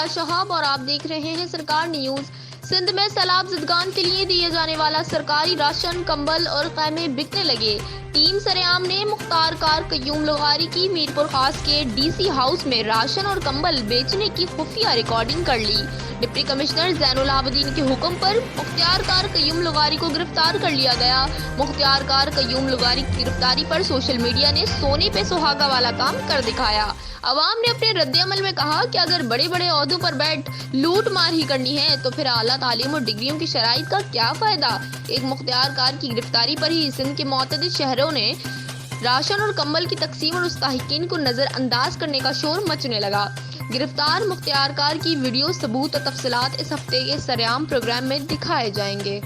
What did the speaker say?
عامرہ شہاب اور آپ دیکھ رہے ہیں سرکار نیوز۔ سندھ میں سیلاب زدگان کے لیے دیا جانے والا سرکاری راشن، کمبل اور خیمے بکنے لگے۔ ٹیم سرعام نے مختار کار قیوم لغاری کی میر پور خاص کے ڈی سی ہاؤس میں راشن اور کمبل بیچنے کی خفیہ ریکارڈنگ کر لی۔ ڈپٹی کمشنر زین العابدین کے حکم پر مختار کار قیوم لغاری کو گرفتار کر لیا گیا۔ مختار کار قیوم لغاری کی گرفتاری پر سوشل میڈیا نے سونے پہ سہاگا والا کام کر دکھایا۔ عوام نے اپنے رد عمل میں کہا کہ اگر بڑے بڑے عہدوں پر بیٹھ لوٹ مار ہی کرنی ہے تو پھر اعلیٰ تعلیم اور ڈگریوں کی شرائط کا کیا فائدہ۔ ایک مختار کار کی گرفتاری پر ہی سندھ کے متعدد شہروں نے راشن اور کمبل کی تقسیم اور مستحقین کو نظر انداز کرنے کا شور مچنے لگا۔ گرفتار مختار کار کی ویڈیو ثبوت اور تفصیلات اس ہفتے کے سرعام پروگرام میں دکھائے جائیں گے۔